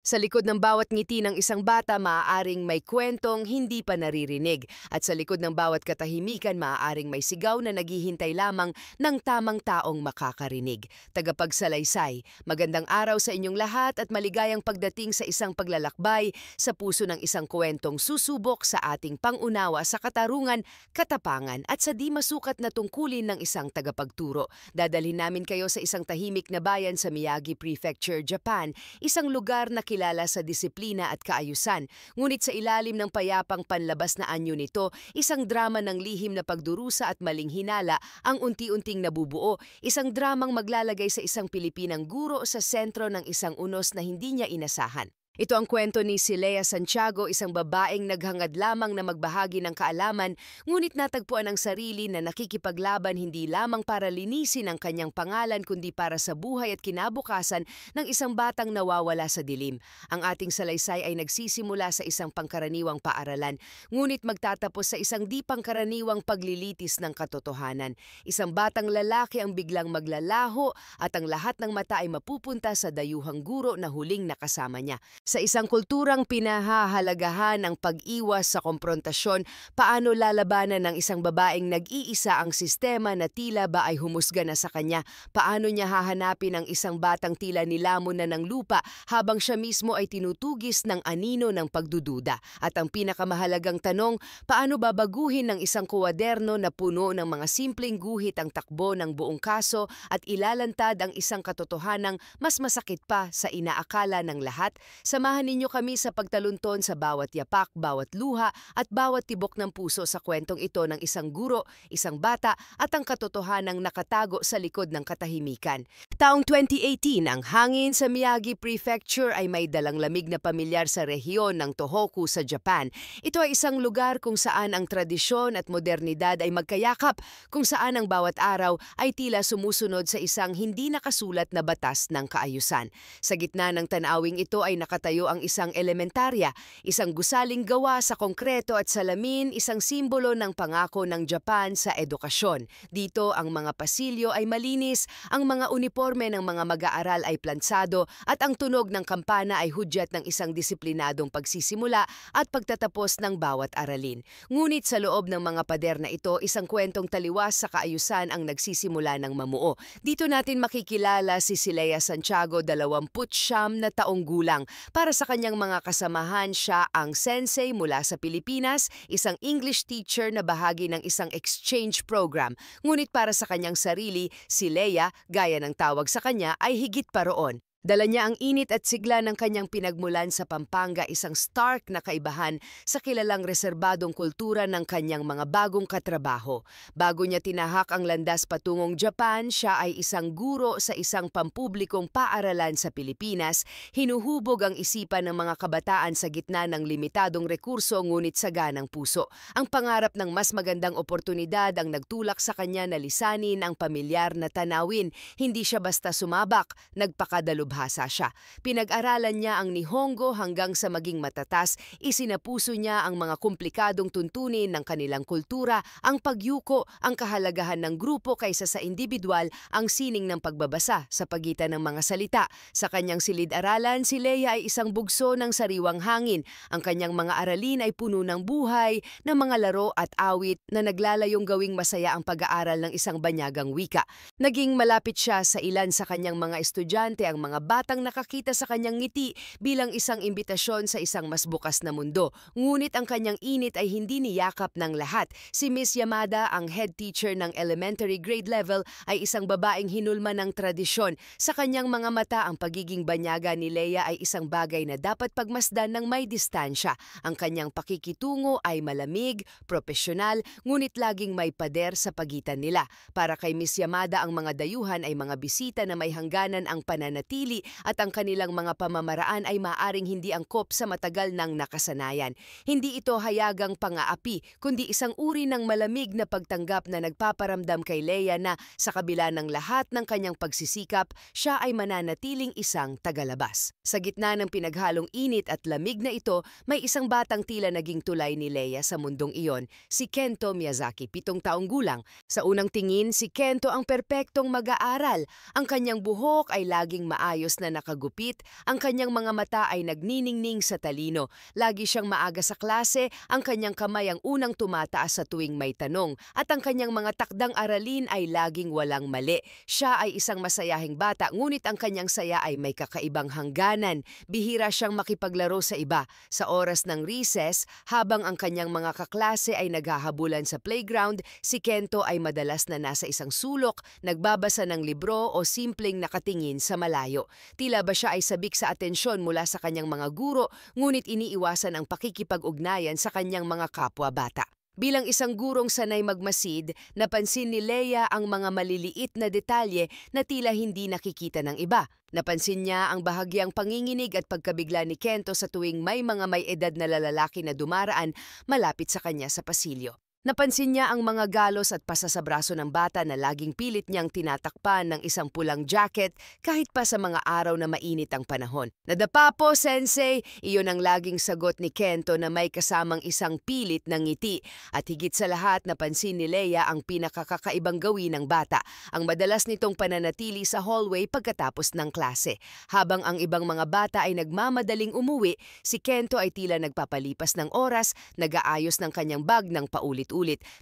Sa likod ng bawat ngiti ng isang bata, maaaring may kwentong hindi pa naririnig. At sa likod ng bawat katahimikan, maaaring may sigaw na naghihintay lamang ng tamang taong makakarinig. Tagapagsalaysay, magandang araw sa inyong lahat at maligayang pagdating sa isang paglalakbay sa puso ng isang kwentong susubok sa ating pangunawa sa katarungan, katapangan at sa di masukat na tungkulin ng isang tagapagturo. Dadalhin namin kayo sa isang tahimik na bayan sa Miyagi Prefecture, Japan, isang lugar na kilala sa disiplina at kaayusan. Ngunit sa ilalim ng payapang panlabas na anyo nito, isang drama ng lihim na pagdurusa at maling hinala ang unti-unting nabubuo. Isang dramang maglalagay sa isang Pilipinang guro sa sentro ng isang unos na hindi niya inasahan. Ito ang kwento ni Silea Santiago, isang babaeng naghangad lamang na magbahagi ng kaalaman, ngunit natagpuan ang sarili na nakikipaglaban hindi lamang para linisin ang kanyang pangalan kundi para sa buhay at kinabukasan ng isang batang nawawala sa dilim. Ang ating salaysay ay nagsisimula sa isang pangkaraniwang paaralan, ngunit magtatapos sa isang di pangkaraniwang paglilitis ng katotohanan. Isang batang lalaki ang biglang maglalaho at ang lahat ng mata ay mapupunta sa dayuhang guro na huling nakasama niya. Sa isang kulturang pinahahalagahan ang pag-iwas sa komprontasyon, paano lalabanan ng isang babaeng nag-iisa ang sistema na tila ba ay humusga na sa kanya? Paano niya hahanapin ang isang batang tila nilamon na ng lupa habang siya mismo ay tinutugis ng anino ng pagdududa? At ang pinakamahalagang tanong, paano babaguhin ng isang kuwaderno na puno ng mga simpleng guhit ang takbo ng buong kaso at ilalantad ang isang katotohanang mas masakit pa sa inaakala ng lahat? Samahan ninyo kami sa pagtalunton sa bawat yapak, bawat luha at bawat tibok ng puso sa kwentong ito ng isang guro, isang bata at ang katotohanang nakatago sa likod ng katahimikan. Taong 2018, ang hangin sa Miyagi Prefecture ay may dalang lamig na pamilyar sa rehiyon ng Tohoku sa Japan. Ito ay isang lugar kung saan ang tradisyon at modernidad ay magkayakap, kung saan ang bawat araw ay tila sumusunod sa isang hindi nakasulat na batas ng kaayusan. Sa gitna ng tanawing ito ay nakatayo ang isang elementarya, isang gusaling gawa sa konkreto at salamin, isang simbolo ng pangako ng Japan sa edukasyon. Dito ang mga pasilyo ay malinis, ang mga uniforme ng mga mag-aaral ay plansado at ang tunog ng kampana ay hudyat ng isang disiplinadong pagsisimula at pagtatapos ng bawat aralin. Ngunit sa loob ng mga pader na ito, isang kwentong taliwas sa kaayusan ang nagsisimula ng mamuo. Dito natin makikilala si Silea Santiago, 29 na taong gulang. Para sa kanyang mga kasamahan, siya ang sensei mula sa Pilipinas, isang English teacher na bahagi ng isang exchange program. Ngunit para sa kanyang sarili, si Leia, gaya ng tawag sa kanya, ay higit pa roon. Dala niya ang init at sigla ng kanyang pinagmulan sa Pampanga, isang stark na kaibahan sa kilalang reserbadong kultura ng kanyang mga bagong katrabaho. Bago niya tinahak ang landas patungong Japan, siya ay isang guro sa isang pampublikong paaralan sa Pilipinas. Hinuhubog ang isipan ng mga kabataan sa gitna ng limitadong rekurso ngunit saganang puso. Ang pangarap ng mas magandang oportunidad ang nagtulak sa kanya na lisanin ang pamilyar na tanawin. Hindi siya basta sumabak, nagpakadalubhasa siya. Pinag-aralan niya ang Nihongo hanggang sa maging matatas, isinapuso niya ang mga komplikadong tuntunin ng kanilang kultura, ang pagyuko, ang kahalagahan ng grupo kaysa sa individual, ang sining ng pagbabasa sa pagitan ng mga salita. Sa kanyang silid-aralan, si Leia ay isang bugso ng sariwang hangin. Ang kanyang mga aralin ay puno ng buhay, ng mga laro at awit na naglalayong gawing masaya ang pag-aaral ng isang banyagang wika. Naging malapit siya sa ilan sa kanyang mga estudyante, ang mga batang nakakita sa kanyang ngiti bilang isang imbitasyon sa isang mas bukas na mundo. Ngunit ang kanyang init ay hindi niyakap ng lahat. Si Miss Yamada, ang head teacher ng elementary grade level, ay isang babaeng hinulma ng tradisyon. Sa kanyang mga mata, ang pagiging banyaga ni Leia ay isang bagay na dapat pagmasdan ng may distansya. Ang kanyang pakikitungo ay malamig, propesyonal, ngunit laging may pader sa pagitan nila. Para kay Miss Yamada, ang mga dayuhan ay mga bisita na may hangganan ang pananatili at ang kanilang mga pamamaraan ay maaring hindi angkop sa matagal ng nakasanayan. Hindi ito hayagang pang-aapi, kundi isang uri ng malamig na pagtanggap na nagpaparamdam kay Leia na sa kabila ng lahat ng kanyang pagsisikap, siya ay mananatiling isang tagalabas. Sa gitna ng pinaghalong init at lamig na ito, may isang batang tila naging tulay ni Leia sa mundong iyon, si Kento Miyazaki, 7 taong gulang. Sa unang tingin, si Kento ang perpektong mag-aaral. Ang kanyang buhok ay laging maayos maayos na nakagupit, ang kanyang mga mata ay nagniningning sa talino. Lagi siyang maaga sa klase, ang kanyang kamay ang unang tumataas sa tuwing may tanong, at ang kanyang mga takdang aralin ay laging walang mali. Siya ay isang masayahing bata, ngunit ang kanyang saya ay may kakaibang hangganan. Bihira siyang makipaglaro sa iba. Sa oras ng recess, habang ang kanyang mga kaklase ay naghahabulan sa playground, si Kento ay madalas na nasa isang sulok, nagbabasa ng libro o simpleng nakatingin sa malayo. Tila ba siya ay sabik sa atensyon mula sa kanyang mga guro, ngunit iniiwasan ang pakikipag-ugnayan sa kanyang mga kapwa-bata. Bilang isang gurong sanay magmasid, napansin ni Leia ang mga maliliit na detalye na tila hindi nakikita ng iba. Napansin niya ang bahagyang panginginig at pagkabigla ni Kento sa tuwing may mga may edad na lalaki na dumaraan malapit sa kanya sa pasilyo. Napansin niya ang mga galos at pasa sa braso ng bata na laging pilit niyang tinatakpan ng isang pulang jacket kahit pa sa mga araw na mainit ang panahon. "Nadapa po, Sensei!" Iyon ang laging sagot ni Kento na may kasamang isang pilit na ngiti. At higit sa lahat, napansin ni Leia ang pinakakakaibang gawin ng bata, ang madalas nitong pananatili sa hallway pagkatapos ng klase. Habang ang ibang mga bata ay nagmamadaling umuwi, si Kento ay tila nagpapalipas ng oras, nag-aayos ng kanyang bag ng paulit-ulit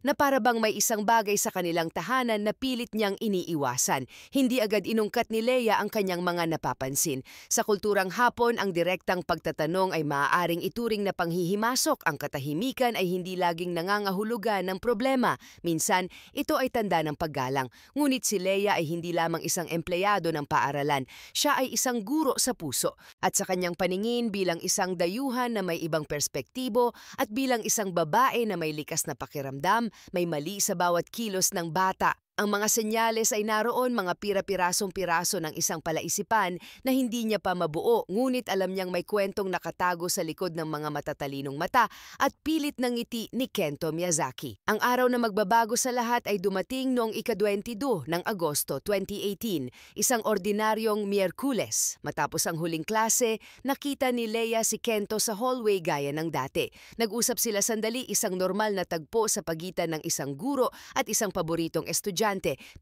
na para bang may isang bagay sa kanilang tahanan na pilit niyang iniiwasan. Hindi agad inungkat ni Leia ang kanyang mga napapansin. Sa kulturang Hapon, ang direktang pagtatanong ay maaaring ituring na panghihimasok. Ang katahimikan ay hindi laging nangangahulugan ng problema. Minsan, ito ay tanda ng paggalang. Ngunit si Leia ay hindi lamang isang empleyado ng paaralan. Siya ay isang guro sa puso. At sa kanyang paningin bilang isang dayuhan na may ibang perspektibo at bilang isang babae na may likas na pakiramdam, may mali sa bawat kilos ng bata. Ang mga senyales ay naroon, mga pira-pirasong piraso ng isang palaisipan na hindi niya pa mabuo, ngunit alam niyang may kwentong nakatago sa likod ng mga matatalinong mata at pilit ng ngiti ni Kento Miyazaki. Ang araw na magbabago sa lahat ay dumating noong ika-22 ng Agosto 2018, isang ordinaryong Miyerkules. Matapos ang huling klase, nakita ni Leia si Kento sa hallway gaya ng dati. Nag-usap sila sandali, isang normal na tagpo sa pagitan ng isang guro at isang paboritong estudyante.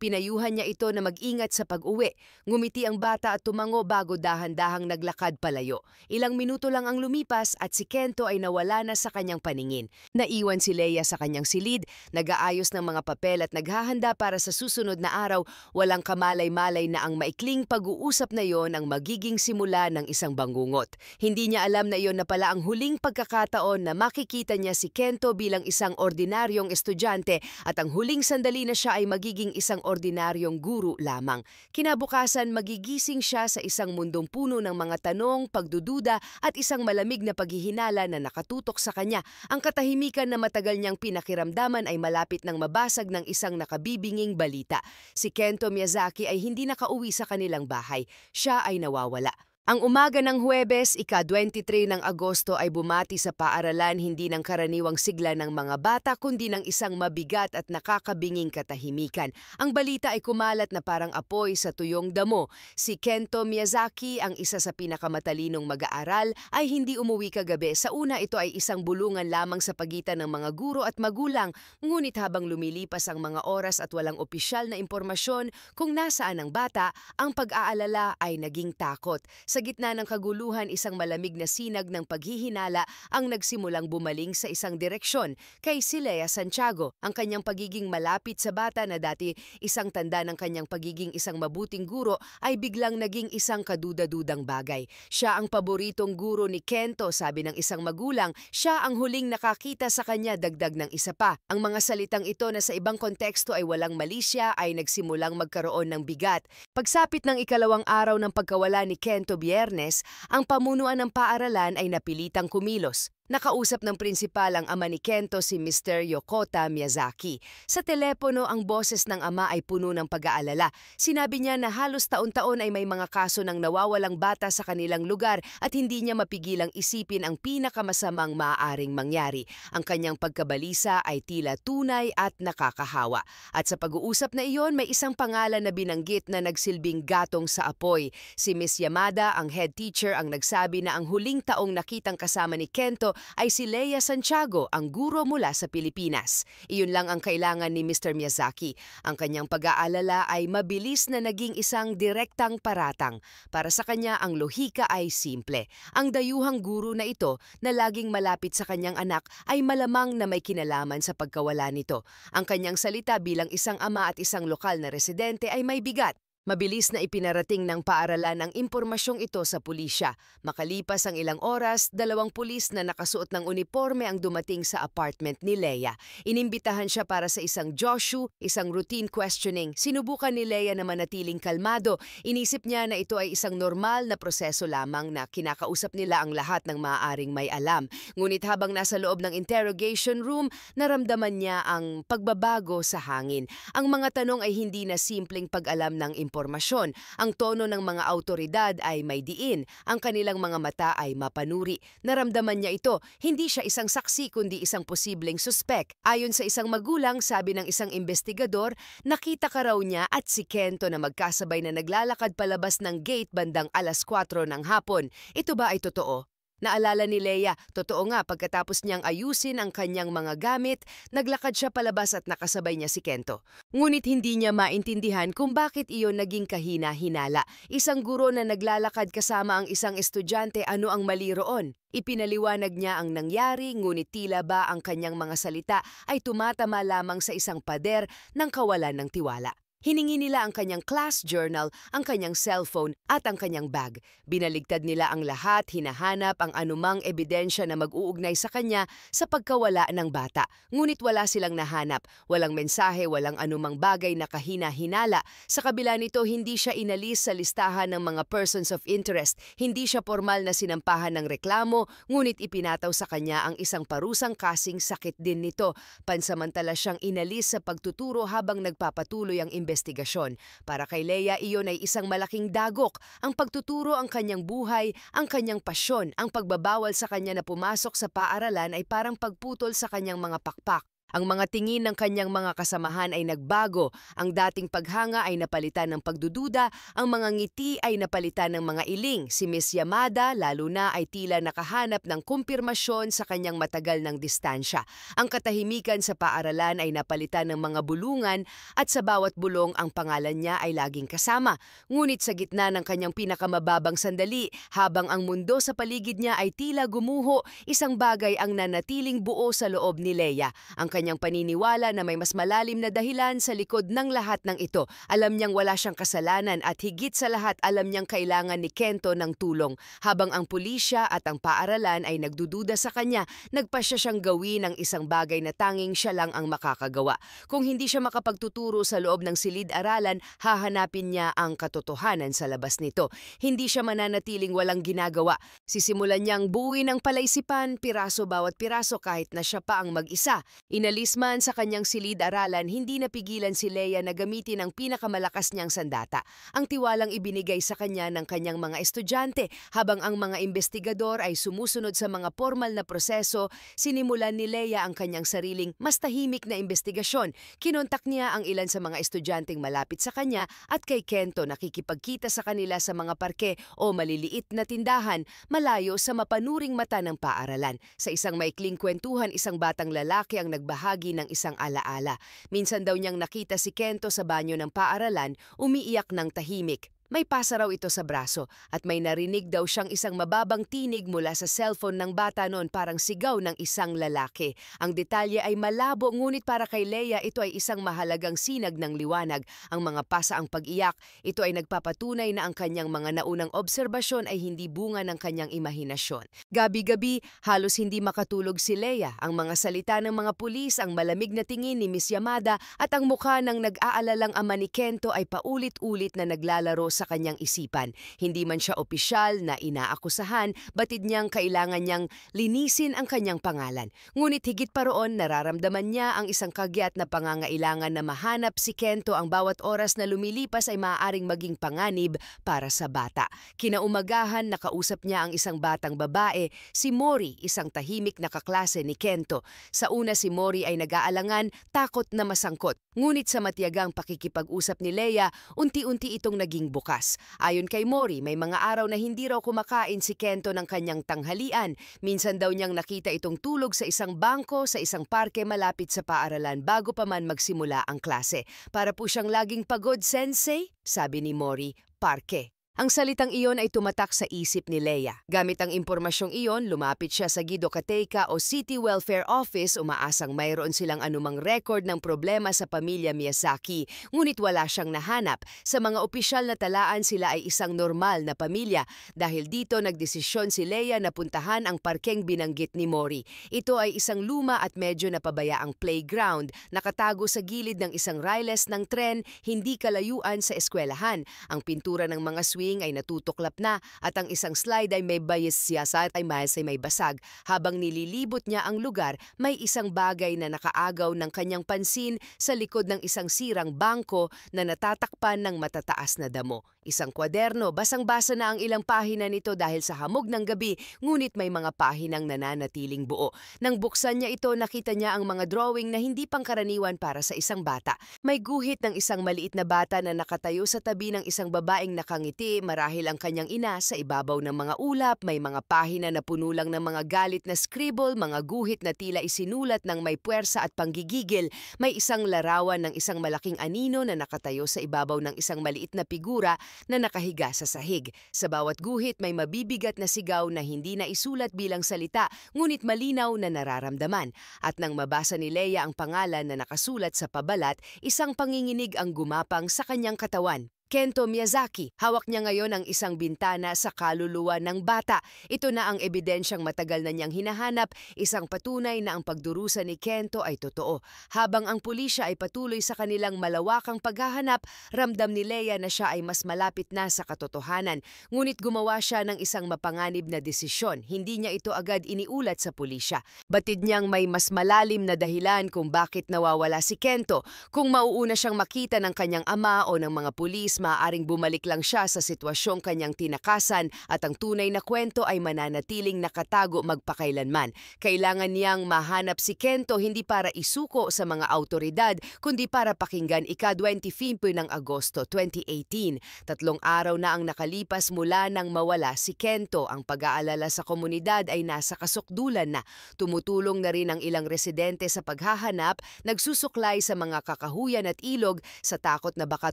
Pinayuhan niya ito na mag-ingat sa pag-uwi. Ngumiti ang bata at tumango bago dahan-dahang naglakad palayo. Ilang minuto lang ang lumipas at si Kento ay nawala na sa kanyang paningin. Naiwan si Leia sa kanyang silid, nag-aayos ng mga papel at naghahanda para sa susunod na araw. Walang kamalay-malay na ang maikling pag-uusap na yon ang magiging simula ng isang bangungot. Hindi niya alam na iyon na pala ang huling pagkakataon na makikita niya si Kento bilang isang ordinaryong estudyante at ang huling sandali na siya ay magiging isang ordinaryong guro lamang. Kinabukasan, magigising siya sa isang mundong puno ng mga tanong, pagdududa at isang malamig na paghihinala na nakatutok sa kanya. Ang katahimikan na matagal niyang pinakiramdaman ay malapit ng mabasag ng isang nakabibinging balita. Si Kento Miyazaki ay hindi nakauwi sa kanilang bahay. Siya ay nawawala. Ang umaga ng Huwebes, ika-23 ng Agosto ay bumati sa paaralan hindi ng karaniwang sigla ng mga bata kundi ng isang mabigat at nakakabinging katahimikan. Ang balita ay kumalat na parang apoy sa tuyong damo. Si Kento Miyazaki, ang isa sa pinakamatalinong mag-aaral, ay hindi umuwi kagabi. Sa una, ito ay isang bulungan lamang sa pagitan ng mga guro at magulang. Ngunit habang lumilipas ang mga oras at walang opisyal na impormasyon kung nasaan ang bata, ang pag-aalala ay naging takot. Sa gitna ng kaguluhan, isang malamig na sinag ng paghihinala ang nagsimulang bumaling sa isang direksyon, kay si Leia Santiago. Ang kanyang pagiging malapit sa bata na dati isang tanda ng kanyang pagiging isang mabuting guro ay biglang naging isang kaduda-dudang bagay. Siya ang paboritong guro ni Kento, sabi ng isang magulang. Siya ang huling nakakita sa kanya, dagdag ng isa pa. Ang mga salitang ito na sa ibang konteksto ay walang malisya ay nagsimulang magkaroon ng bigat. Pagsapit ng ikalawang araw ng pagkawala ni Kento Biyernes, ang pamunuan ng paaralan ay napilitang kumilos. Nakausap ng prinsipal ang ama ni Kento, si Mr. Yokota Miyazaki. Sa telepono, ang boses ng ama ay puno ng pag-aalala. Sinabi niya na halos taon-taon ay may mga kaso ng nawawalang bata sa kanilang lugar at hindi niya mapigilang isipin ang pinakamasamang maaaring mangyari. Ang kanyang pagkabalisa ay tila tunay at nakakahawa. At sa pag-uusap na iyon, may isang pangalan na binanggit na nagsilbing gatong sa apoy. Si Miss Yamada, ang head teacher, ang nagsabi na ang huling taong nakitang kasama ni Kento ay si Leia Santiago, ang guro mula sa Pilipinas. Iyon lang ang kailangan ni Mr. Miyazaki. Ang kanyang pag-aalala ay mabilis na naging isang direktang paratang. Para sa kanya, ang lohika ay simple. Ang dayuhang guro na ito na laging malapit sa kanyang anak ay malamang na may kinalaman sa pagkawala nito. Ang kanyang salita bilang isang ama at isang lokal na residente ay may bigat. Mabilis na ipinarating ng paaralan ang impormasyong ito sa pulisya. Makalipas ang ilang oras, 2 pulis na nakasuot ng uniforme ang dumating sa apartment ni Leia. Inimbitahan siya para sa isang joshu, isang routine questioning. Sinubukan ni Leia na manatiling kalmado. Inisip niya na ito ay isang normal na proseso lamang na kinakausap nila ang lahat ng maaaring may alam. Ngunit habang nasa loob ng interrogation room, naramdaman niya ang pagbabago sa hangin. Ang mga tanong ay hindi na simpleng pag-alam ng impormasyon. Ang tono ng mga awtoridad ay may diin, ang kanilang mga mata ay mapanuri. Naramdaman niya ito, hindi siya isang saksi kundi isang posibleng suspek. Ayon sa isang magulang, sabi ng isang investigador, nakita ka raw niya at si Kento na magkasabay na naglalakad palabas ng gate bandang 4:00 ng hapon. Ito ba ay totoo? Naalala ni Leia, totoo nga pagkatapos niyang ayusin ang kanyang mga gamit, naglakad siya palabas at nakasabay niya si Kento. Ngunit hindi niya maintindihan kung bakit iyon naging kahina-hinala. Isang guro na naglalakad kasama ang isang estudyante, ano ang mali roon? Ipinaliwanag niya ang nangyari, ngunit tila ba ang kanyang mga salita ay tumatama lamang sa isang pader ng kawalan ng tiwala. Hiningi nila ang kanyang class journal, ang kanyang cellphone at ang kanyang bag. Binaligtad nila ang lahat, hinahanap ang anumang ebidensya na mag-uugnay sa kanya sa pagkawala ng bata. Ngunit wala silang nahanap, walang mensahe, walang anumang bagay na kahina-hinala. Sa kabila nito, hindi siya inalis sa listahan ng mga persons of interest. Hindi siya formal na sinampahan ng reklamo, ngunit ipinataw sa kanya ang isang parusang kasing sakit din nito. Pansamantala siyang inalis sa pagtuturo habang nagpapatuloy ang investigasyon. Para kay Leia, iyon ay isang malaking dagok. Ang pagtuturo ang kanyang buhay, ang kanyang pasyon, ang pagbabawal sa kanya na pumasok sa paaralan ay parang pagputol sa kanyang mga pakpak. Ang mga tingin ng kanyang mga kasamahan ay nagbago. Ang dating paghanga ay napalitan ng pagdududa, ang mga ngiti ay napalitan ng mga iling. Si Miss Yamada lalo na ay tila nakahanap ng kumpirmasyon sa kanyang matagal ng distansya. Ang katahimikan sa paaralan ay napalitan ng mga bulungan at sa bawat bulong ang pangalan niya ay laging kasama. Ngunit sa gitna ng kanyang pinakamababang sandali, habang ang mundo sa paligid niya ay tila gumuho, isang bagay ang nanatiling buo sa loob ni Leia. Ang kanyang paniniwala na may mas malalim na dahilan sa likod ng lahat ng ito. Alam niyang wala siyang kasalanan at higit sa lahat alam niyang kailangan ni Kento ng tulong. Habang ang pulisya at ang paaralan ay nagdududa sa kanya, nagpasya siyang gawin ang isang bagay na tanging siya lang ang makakagawa. Kung hindi siya makapagtuturo sa loob ng silid-aralan, hahanapin niya ang katotohanan sa labas nito. Hindi siya mananatiling walang ginagawa. Sisimulan niyang buuin ang palaisipan, piraso bawat piraso kahit na siya pa ang mag-isa. Inalis man sa kanyang silid-aralan, hindi napigilan si Leia na gamitin ang pinakamalakas niyang sandata. Ang tiwalang ibinigay sa kanya ng kanyang mga estudyante. Habang ang mga investigador ay sumusunod sa mga formal na proseso, sinimulan ni Leia ang kanyang sariling mas tahimik na investigasyon. Kinontak niya ang ilan sa mga estudyanteng malapit sa kanya at kay Kento nakikipagkita sa kanila sa mga parke o maliliit na tindahan malayo sa mapanuring mata ng paaralan. Sa isang maikling kwentuhan, isang batang lalaki ang nagbahagi ng isang alaala. Minsan daw niyang nakita si Kento sa banyo ng paaralan, umiiyak ng tahimik. May pasa raw ito sa braso at may narinig daw siyang isang mababang tinig mula sa cellphone ng bata noon, parang sigaw ng isang lalaki. Ang detalye ay malabo, ngunit para kay Leia ito ay isang mahalagang sinag ng liwanag. Ang mga pasa ang pag-iyak, ito ay nagpapatunay na ang kanyang mga naunang obserbasyon ay hindi bunga ng kanyang imahinasyon. Gabi-gabi, halos hindi makatulog si Leia. Ang mga salita ng mga pulis, ang malamig na tingin ni Miss Yamada at ang mukha ng nag-aalalang ama ni Kento ay paulit-ulit na naglalaro sa kanyang isipan. Hindi man siya opisyal na inaakusahan, batid niyang kailangan niyang linisin ang kanyang pangalan. Ngunit higit pa roon, nararamdaman niya ang isang kagyat na pangangailangan na mahanap si Kento. Ang bawat oras na lumilipas ay maaaring maging panganib para sa bata. Kinaumagahan, nakausap niya ang isang batang babae, si Mori, isang tahimik na kaklase ni Kento. Sa una, si Mori ay nag-aalangan, takot na masangkot. Ngunit sa matiyagang pakikipag-usap ni Leia, unti-unti itong naging bukas. bukas. Ayon kay Mori, may mga araw na hindi raw kumakain si Kento ng kanyang tanghalian. Minsan daw niyang nakita itong tulog sa isang bangko sa isang parke malapit sa paaralan bago pa man magsimula ang klase. Para po siyang laging pagod, sensei, sabi ni Mori, parke. Ang salitang iyon ay tumatak sa isip ni Leia. Gamit ang impormasyong iyon, lumapit siya sa Gido Kateika o City Welfare Office, umaasang mayroon silang anumang record ng problema sa pamilya Miyazaki. Ngunit wala siyang nahanap. Sa mga opisyal na talaan, sila ay isang normal na pamilya. Dahil dito, nagdesisyon si Leia na puntahan ang parkeng binanggit ni Mori. Ito ay isang luma at medyo napabayaang playground, nakatago sa gilid ng isang riles ng tren, hindi kalayuan sa eskwelahan. Ang pintura ng mga swing ay natutuklap na at ang isang slide ay may siyasat ay may basag. Habang nililibot niya ang lugar, may isang bagay na nakaagaw ng kanyang pansin sa likod ng isang sirang bangko na natatakpan ng matataas na damo. Isang kwaderno, basang-basa na ang ilang pahina nito dahil sa hamog ng gabi, ngunit may mga pahinang nananatiling buo. Nang buksan niya ito, nakita niya ang mga drawing na hindi pangkaraniwan para sa isang bata. May guhit ng isang maliit na bata na nakatayo sa tabi ng isang babaeng nakangiti, marahil ang kanyang ina. Sa ibabaw ng mga ulap, may mga pahina na puno lang ng mga galit na scribble, mga guhit na tila isinulat ng may puwersa at panggigigil. May isang larawan ng isang malaking anino na nakatayo sa ibabaw ng isang maliit na figura na nakahiga sa sahig. Sa bawat guhit may mabibigat na sigaw na hindi na isulat bilang salita, ngunit malinaw na nararamdaman. At nang mabasa ni Leia ang pangalan na nakasulat sa pabalat, isang panginginig ang gumapang sa kanyang katawan. Kento Miyazaki. Hawak niya ngayon ang isang bintana sa kaluluwa ng bata. Ito na ang ebidensyang matagal na niyang hinahanap, isang patunay na ang pagdurusa ni Kento ay totoo. Habang ang pulisya ay patuloy sa kanilang malawakang paghahanap, ramdam ni Leia na siya ay mas malapit na sa katotohanan. Ngunit gumawa siya ng isang mapanganib na desisyon. Hindi niya ito agad iniulat sa pulisya. Batid niyang may mas malalim na dahilan kung bakit nawawala si Kento. Kung mauuna siyang makita ng kanyang ama o ng mga pulis, maaaring bumalik lang siya sa sitwasyong kanyang tinakasan at ang tunay na kwento ay mananatiling nakatago magpakailanman. Kailangan niyang mahanap si Kento hindi para isuko sa mga autoridad, kundi para pakinggan ika-25 ng Agosto 2018. 3 araw na ang nakalipas mula nang mawala si Kento. Ang pag-aalala sa komunidad ay nasa kasukdulan na. Tumutulong na rin ang ilang residente sa paghahanap, nagsusuklay sa mga kakahuyan at ilog sa takot na baka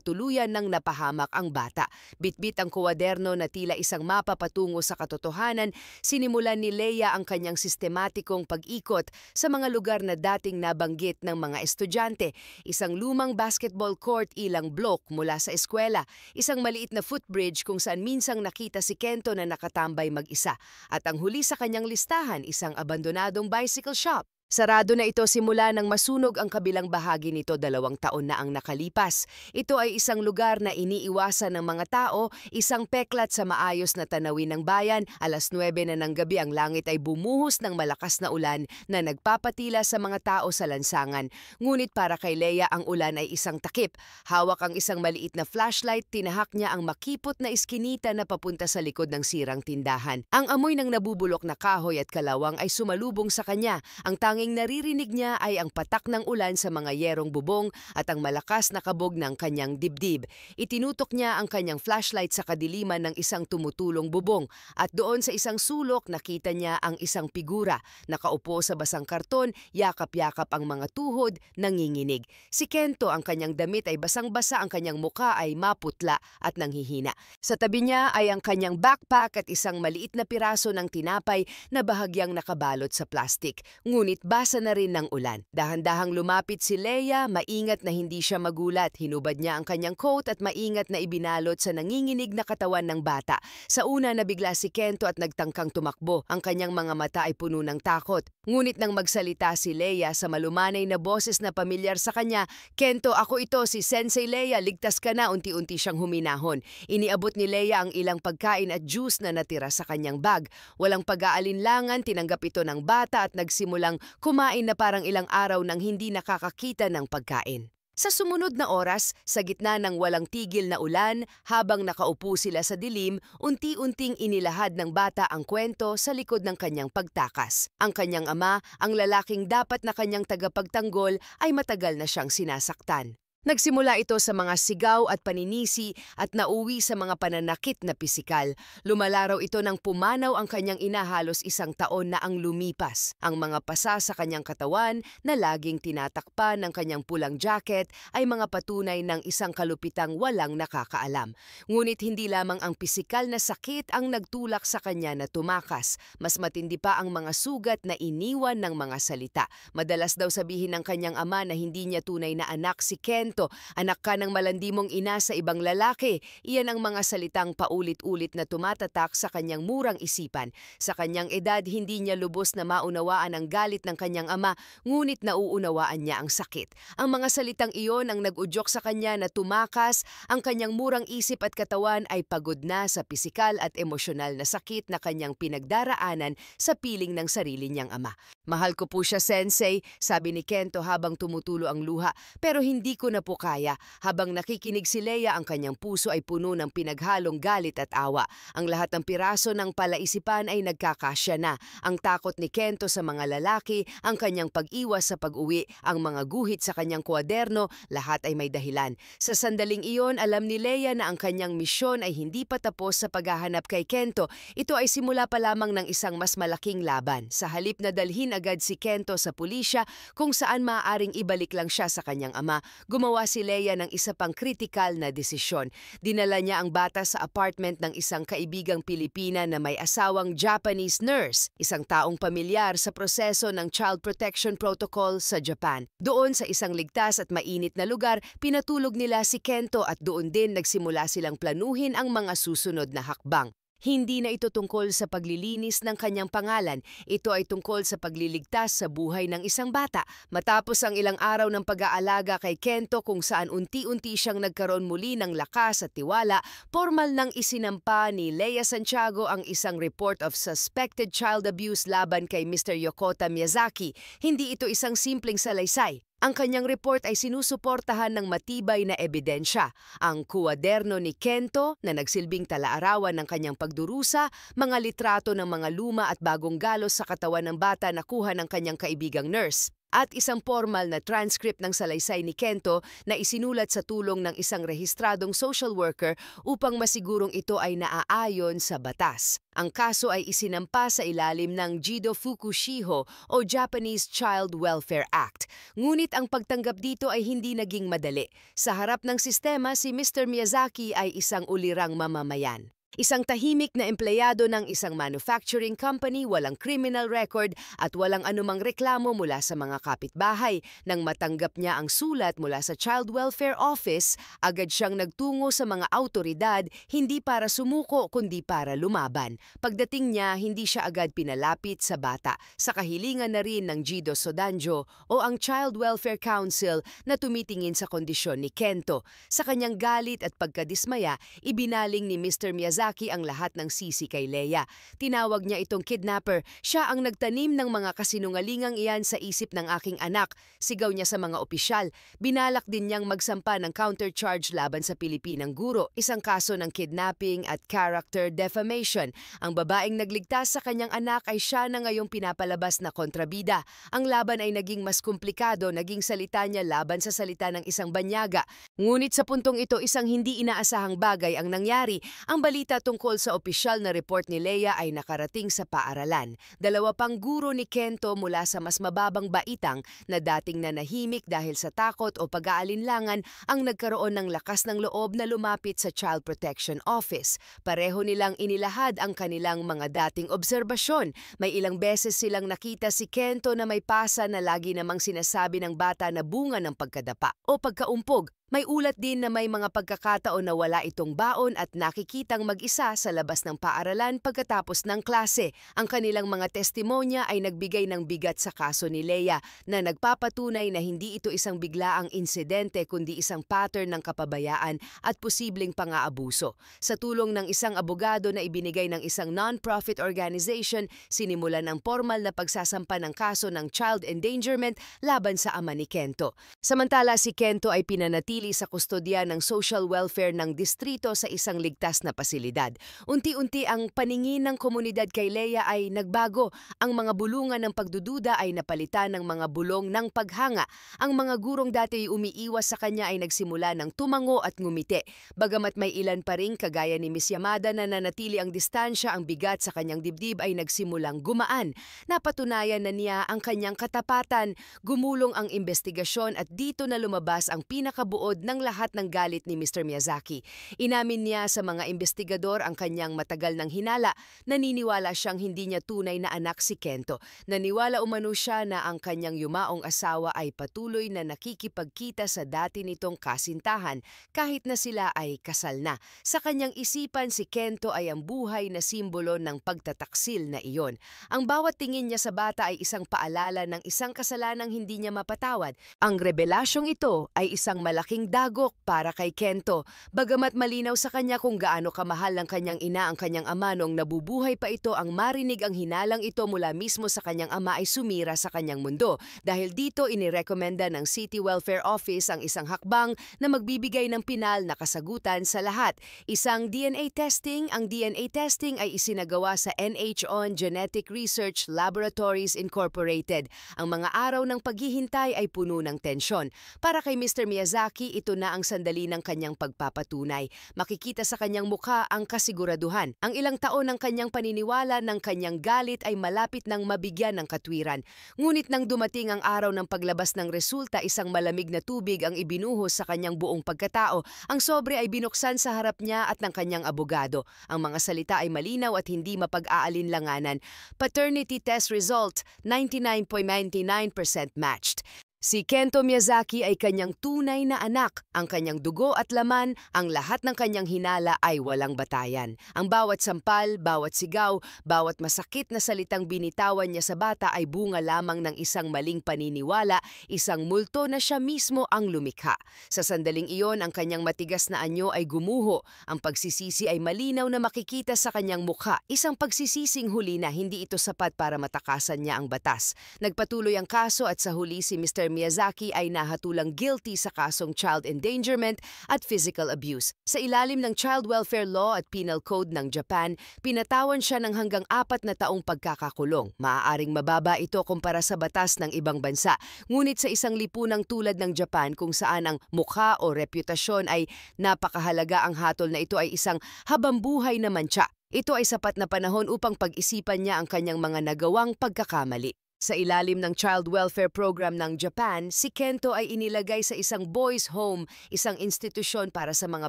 tuluyan ng napahamak ang bata. Bitbit ang kuwaderno na tila isang mapa patungo sa katotohanan, sinimulan ni Leia ang kanyang sistematikong pag-ikot sa mga lugar na dating nabanggit ng mga estudyante. Isang lumang basketball court, ilang blok mula sa eskwela, isang maliit na footbridge kung saan minsang nakita si Kento na nakatambay mag-isa, at ang huli sa kanyang listahan, isang abandonadong bicycle shop. Sarado na ito simula nang masunog ang kabilang bahagi nito 2 taon na ang nakalipas. Ito ay isang lugar na iniiwasan ng mga tao, isang peklat sa maayos na tanawin ng bayan. 9:00 na ng gabi ang langit ay bumuhos ng malakas na ulan na nagpapatila sa mga tao sa lansangan. Ngunit para kay Leia ang ulan ay isang takip. Hawak ang isang maliit na flashlight, tinahak niya ang makipot na iskinita na papunta sa likod ng sirang tindahan. Ang amoy ng nabubulok na kahoy at kalawang ay sumalubong sa kanya. Ang tanging naririnig niya ay ang patak ng ulan sa mga yerong bubong at ang malakas na kabog ng kanyang dibdib. Itinutok niya ang kanyang flashlight sa kadiliman ng isang tumutulong bubong at doon sa isang sulok nakita niya ang isang figura. Nakaupo sa basang karton, yakap-yakap ang mga tuhod, nanginginig. Si Kento, ang kanyang damit ay basang-basa, ang kanyang muka ay maputla at nanghihina. Sa tabi niya ay ang kanyang backpack at isang maliit na piraso ng tinapay na bahagyang nakabalot sa plastik. Ngunit basa na rin ng ulan. Dahan-dahang lumapit si Leia, maingat na hindi siya magulat. Hinubad niya ang kanyang coat at maingat na ibinalot sa nanginginig na katawan ng bata. Sa una nabigla si Kento at nagtangkang tumakbo. Ang kanyang mga mata ay puno ng takot. Ngunit nang magsalita si Leia sa malumanay na boses na pamilyar sa kanya, "Kento, ako ito, si Sensei Leia, ligtas ka na." Unti-unti siyang huminahon. Iniabot ni Leia ang ilang pagkain at juice na natira sa kanyang bag. Walang pag-aalinlangan, tinanggap ito ng bata at nagsimulang kumain na parang ilang araw nang hindi nakakakita ng pagkain. Sa sumunod na oras, sa gitna ng walang tigil na ulan, habang nakaupo sila sa dilim, unti-unting inilahad ng bata ang kwento sa likod ng kanyang pagtakas. Ang kanyang ama, ang lalaking dapat na kanyang tagapagtanggol, ay matagal na siyang sinasaktan. Nagsimula ito sa mga sigaw at paninisi at nauwi sa mga pananakit na pisikal. Lumalaraw ito nang pumanaw ang kanyang ina halos 1 taon na ang lumipas. Ang mga pasa sa kanyang katawan na laging tinatakpan ng kanyang pulang jacket ay mga patunay ng isang kalupitang walang nakakaalam. Ngunit hindi lamang ang pisikal na sakit ang nagtulak sa kanya na tumakas. Mas matindi pa ang mga sugat na iniwan ng mga salita. Madalas daw sabihin ng kanyang ama na hindi niya tunay na anak si Kento. Anak ka ng malandi mong ina sa ibang lalaki. Iyan ang mga salitang paulit-ulit na tumatatak sa kanyang murang isipan. Sa kanyang edad, hindi niya lubos na maunawaan ang galit ng kanyang ama, ngunit nauunawaan niya ang sakit. Ang mga salitang iyon ang nag-udyok sa kanya na tumakas, ang kanyang murang isip at katawan ay pagod na sa pisikal at emosyonal na sakit na kanyang pinagdaraanan sa piling ng sarili niyang ama. Mahal ko po siya, Sensei, sabi ni Kento habang tumutulo ang luha, pero hindi ko na po kaya. Habang nakikinig si Leia, ang kanyang puso ay puno ng pinaghalong galit at awa. Ang lahat ng piraso ng palaisipan ay nagkakasya na. Ang takot ni Kento sa mga lalaki, ang kanyang pag-iwas sa pag-uwi, ang mga guhit sa kanyang kwaderno, lahat ay may dahilan. Sa sandaling iyon, alam ni Leia na ang kanyang misyon ay hindi pa tapos sa paghahanap kay Kento. Ito ay simula pa lamang ng isang mas malaking laban. Sa halip na dalhin agad si Kento sa pulisya kung saan maaaring ibalik lang siya sa kanyang ama, gumawa si Leia ng isa pang kritikal na desisyon. Dinala niya ang bata sa apartment ng isang kaibigang Pilipina na may asawang Japanese nurse, isang taong pamilyar sa proseso ng Child Protection Protocol sa Japan. Doon sa isang ligtas at mainit na lugar, pinatulog nila si Kento at doon din nagsimula silang planuhin ang mga susunod na hakbang. Hindi na ito tungkol sa paglilinis ng kanyang pangalan, ito ay tungkol sa pagliligtas sa buhay ng isang bata. Matapos ang ilang araw ng pag-aalaga kay Kento kung saan unti-unti siyang nagkaroon muli ng lakas at tiwala, formal nang isinampa ni Leia Santiago ang isang report of suspected child abuse laban kay Mr. Yokota Miyazaki. Hindi ito isang simpleng salaysay. Ang kanyang report ay sinusuportahan ng matibay na ebidensya. Ang kuwaderno ni Kento na nagsilbing talaarawan ng kanyang pagdurusa, mga litrato ng mga luma at bagong galos sa katawan ng bata na kuha ng kanyang kaibigang nurse, at isang formal na transcript ng salaysay ni Kento na isinulat sa tulong ng isang rehistradong social worker upang masigurong ito ay naaayon sa batas. Ang kaso ay isinampa sa ilalim ng Jido Fukushiho o Japanese Child Welfare Act. Ngunit ang pagtanggap dito ay hindi naging madali. Sa harap ng sistema, si Mr. Miyazaki ay isang ulirang mamamayan. Isang tahimik na empleyado ng isang manufacturing company, walang criminal record at walang anumang reklamo mula sa mga kapitbahay. Nang matanggap niya ang sulat mula sa Child Welfare Office, agad siyang nagtungo sa mga autoridad, hindi para sumuko kundi para lumaban. Pagdating niya, hindi siya agad pinalapit sa bata. Sa kahilingan na rin ng Jido Sodanjo o ang Child Welfare Council na tumitingin sa kondisyon ni Kento. Sa kanyang galit at pagkadismaya, ibinaling ni Mr. Miyazaki ang lahat ng sisi kay Leia. Tinawag niya itong kidnapper. Siya ang nagtanim ng mga kasinungalingang iyan sa isip ng aking anak. Sigaw niya sa mga opisyal. Binalak din niyang magsampa ng countercharge laban sa Pilipinang guro, isang kaso ng kidnapping at character defamation. Ang babaeng nagligtas sa kanyang anak ay siya na ngayong pinapalabas na kontrabida. Ang laban ay naging mas komplikado, naging salita niya laban sa salita ng isang banyaga. Ngunit sa puntong ito, isang hindi inaasahang bagay ang nangyari. Ang balita tungkol sa opisyal na report ni Leia ay nakarating sa paaralan. 2 pang guro ni Kento mula sa mas mababang baitang na dating nanahimik dahil sa takot o pag-aalinlangan ang nagkaroon ng lakas ng loob na lumapit sa Child Protection Office. Pareho nilang inilahad ang kanilang mga dating obserbasyon. May ilang beses silang nakita si Kento na may pasa na lagi namang sinasabi ng bata na bunga ng pagkadapa o pagkaumpog. May ulat din na may mga pagkakataon na wala itong baon at nakikitang mag-isa sa labas ng paaralan pagkatapos ng klase. Ang kanilang mga testimonya ay nagbigay ng bigat sa kaso ni Leia na nagpapatunay na hindi ito isang biglaang insidente kundi isang pattern ng kapabayaan at posibleng pang-aabuso. Sa tulong ng isang abogado na ibinigay ng isang non-profit organization, sinimulan ang formal na pagsasampa ng kaso ng child endangerment laban sa ama ni Kento. Samantala si Kento ay pinanatili nananatili sa kustodya ng social welfare ng distrito sa isang ligtas na pasilidad. Unti-unti ang paningin ng komunidad kay Leia ay nagbago. Ang mga bulungan ng pagdududa ay napalitan ng mga bulong ng paghanga. Ang mga gurong dati umiiwas sa kanya ay nagsimula ng tumango at ngumiti. Bagamat may ilan pa ring kagaya ni Miss Yamada na nanatili ang distansya, ang bigat sa kanyang dibdib ay nagsimulang gumaan. Napatunayan na niya ang kanyang katapatan. Gumulong ang investigasyon at dito na lumabas ang pinakabuod ng lahat ng galit ni Mr. Miyazaki. Inamin niya sa mga investigador ang kanyang matagal ng hinala. Naniniwala siyang hindi niya tunay na anak si Kento. Naniwala umano siya na ang kanyang yumaong asawa ay patuloy na nakikipagkita sa dati nitong kasintahan kahit na sila ay kasal na. Sa kanyang isipan, si Kento ay ang buhay na simbolo ng pagtataksil na iyon. Ang bawat tingin niya sa bata ay isang paalala ng isang kasalanang hindi niya mapatawad. Ang revelasyong ito ay isang malaking dagok para kay Kento. Bagamat malinaw sa kanya kung gaano kamahal ng kanyang ina ang kanyang ama nung nabubuhay pa ito, ang marinig ang hinalang ito mula mismo sa kanyang ama ay sumira sa kanyang mundo. Dahil dito inirekomenda ng City Welfare Office ang isang hakbang na magbibigay ng pinal na kasagutan sa lahat. Isang DNA testing. Ang DNA testing ay isinagawa sa NH-ON Genetic Research Laboratories Incorporated. Ang mga araw ng paghihintay ay puno ng tensyon. Para kay Mr. Miyazaki, ito na ang sandali ng kanyang pagpapatunay. Makikita sa kanyang mukha ang kasiguraduhan. Ang ilang taon ng kanyang paniniwala ng kanyang galit ay malapit nang mabigyan ng katwiran. Ngunit nang dumating ang araw ng paglabas ng resulta, isang malamig na tubig ang ibinuhos sa kanyang buong pagkatao. Ang sobre ay binuksan sa harap niya at ng kanyang abogado. Ang mga salita ay malinaw at hindi mapag-aalinlanganan. Paternity test result, 99.99% matched. Si Kento Miyazaki ay kanyang tunay na anak. Ang kanyang dugo at laman, ang lahat ng kanyang hinala ay walang batayan. Ang bawat sampal, bawat sigaw, bawat masakit na salitang binitawan niya sa bata ay bunga lamang ng isang maling paniniwala, isang multo na siya mismo ang lumikha. Sa sandaling iyon, ang kanyang matigas na anyo ay gumuho. Ang pagsisisi ay malinaw na makikita sa kanyang mukha. Isang pagsisising huli na hindi ito sapat para matakasan niya ang batas. Nagpatuloy ang kaso at sa huli si Mr. Miyazaki ay nahatulang guilty sa kasong child endangerment at physical abuse. Sa ilalim ng Child Welfare Law at Penal Code ng Japan, pinatawan siya ng hanggang 4 na taong pagkakakulong. Maaaring mababa ito kumpara sa batas ng ibang bansa. Ngunit sa isang lipunang tulad ng Japan kung saan ang mukha o reputasyon ay napakahalaga, ang hatol na ito ay isang habambuhay na mantsa. Ito ay sapat na panahon upang pag-isipan niya ang kanyang mga nagawang pagkakamali. Sa ilalim ng Child Welfare Program ng Japan, si Kento ay inilagay sa isang boys' home, isang institusyon para sa mga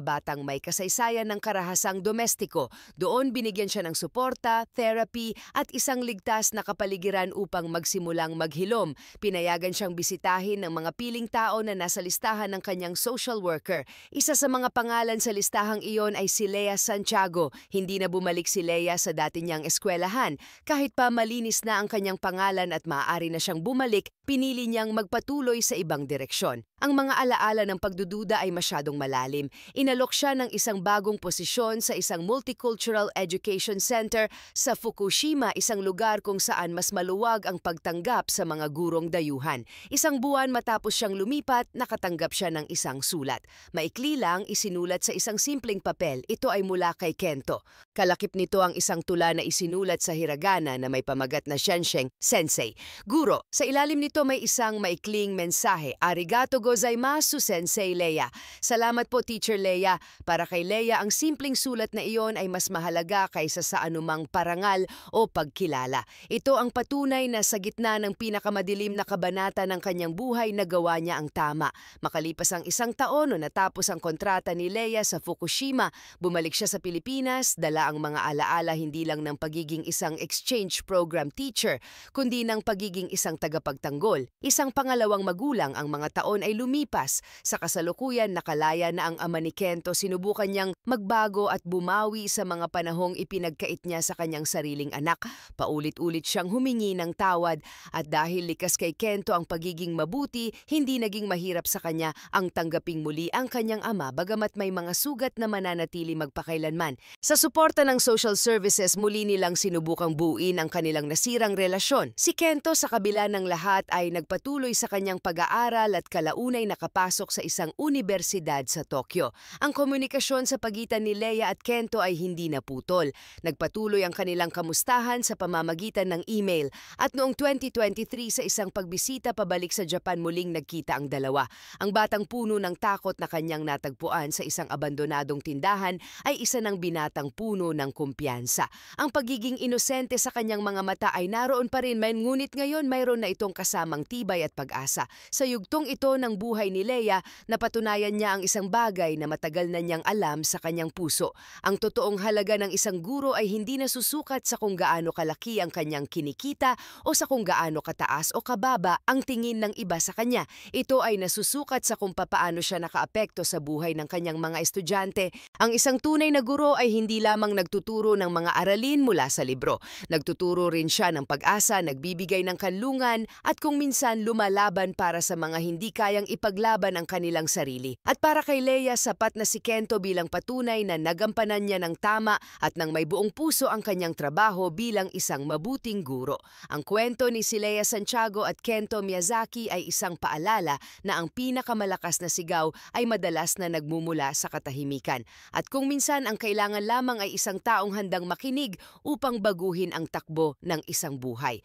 batang may kasaysayan ng karahasang domestiko. Doon binigyan siya ng suporta, therapy at isang ligtas na kapaligiran upang magsimulang maghilom. Pinayagan siyang bisitahin ng mga piling tao na nasa listahan ng kanyang social worker. Isa sa mga pangalan sa listahang iyon ay si Leia Santiago. Hindi na bumalik si Leia sa dati niyang eskwelahan. Kahit pa malinis na ang kanyang pangalan at maaari na siyang bumalik, pinili niyang magpatuloy sa ibang direksyon. Ang mga alaala ng pagdududa ay masyadong malalim. Inalok siya ng isang bagong posisyon sa isang multicultural education center sa Fukushima, isang lugar kung saan mas maluwag ang pagtanggap sa mga gurong dayuhan. Isang buwan matapos siyang lumipat, nakatanggap siya ng isang sulat. Maikli lang, isinulat sa isang simpleng papel. Ito ay mula kay Kento. Kalakip nito ang isang tula na isinulat sa hiragana na may pamagat na Shensheng Sensei. Guro, sa ilalim nito may isang maikling mensahe. Arigato gozaimasu, Sensei Leia. Salamat po, Teacher Leia. Para kay Leia, ang simpleng sulat na iyon ay mas mahalaga kaysa sa anumang parangal o pagkilala. Ito ang patunay na sa gitna ng pinakamadilim na kabanata ng kanyang buhay, nagawa niya ang tama. Makalipas ang 1 taon o natapos ang kontrata ni Leia sa Fukushima, bumalik siya sa Pilipinas, dala ang mga alaala hindi lang ng pagiging isang exchange program teacher, kundi ng pagiging isang tagapagtanggol. Isang pangalawang magulang. Ang mga taon ay lumipas. Sa kasalukuyan, nakalaya na ang ama ni Kento. Sinubukan niyang magbago at bumawi sa mga panahong ipinagkait niya sa kanyang sariling anak. Paulit-ulit siyang humingi ng tawad at dahil likas kay Kento ang pagiging mabuti, hindi naging mahirap sa kanya ang tanggaping muli ang kanyang ama, bagamat may mga sugat na mananatili magpakailanman. Sa suporta suporta ng social services, muli nilang sinubukang buuin ang kanilang nasirang relasyon. Si Kento sa kabila ng lahat ay nagpatuloy sa kanyang pag-aaral at kalaunay nakapasok sa isang universidad sa Tokyo. Ang komunikasyon sa pagitan ni Leia at Kento ay hindi naputol. Nagpatuloy ang kanilang kamustahan sa pamamagitan ng email at noong 2023 sa isang pagbisita pabalik sa Japan muling nagkita ang dalawa. Ang batang puno ng takot na kanyang natagpuan sa isang abandonadong tindahan ay isa ng binatang puno ng kumpiyansa. Ang pagiging inosente sa kanyang mga mata ay naroon pa rin, ngunit ngayon mayroon na itong kasamang tibay at pag-asa. Sa yugtong ito ng buhay ni Leia, napatunayan niya ang isang bagay na matagal na niyang alam sa kanyang puso. Ang totoong halaga ng isang guro ay hindi nasusukat sa kung gaano kalaki ang kanyang kinikita o sa kung gaano kataas o kababa ang tingin ng iba sa kanya. Ito ay nasusukat sa kung papaano siya nakaapekto sa buhay ng kanyang mga estudyante. Ang isang tunay na guro ay hindi lamang nagtuturo ng mga aralin mula sa libro. Nagtuturo rin siya ng pag-asa, nagbibigay ng kanlungan at kung minsan lumalaban para sa mga hindi kayang ipaglaban ang kanilang sarili. At para kay Leia, sapat na si Kento bilang patunay na nagampanan niya ng tama at ng may buong puso ang kanyang trabaho bilang isang mabuting guro. Ang kwento ni si Leia Santiago at Kento Miyazaki ay isang paalala na ang pinakamalakas na sigaw ay madalas na nagmumula sa katahimikan. At kung minsan ang kailangan lamang ay isang taong handang makinig upang baguhin ang takbo ng isang buhay.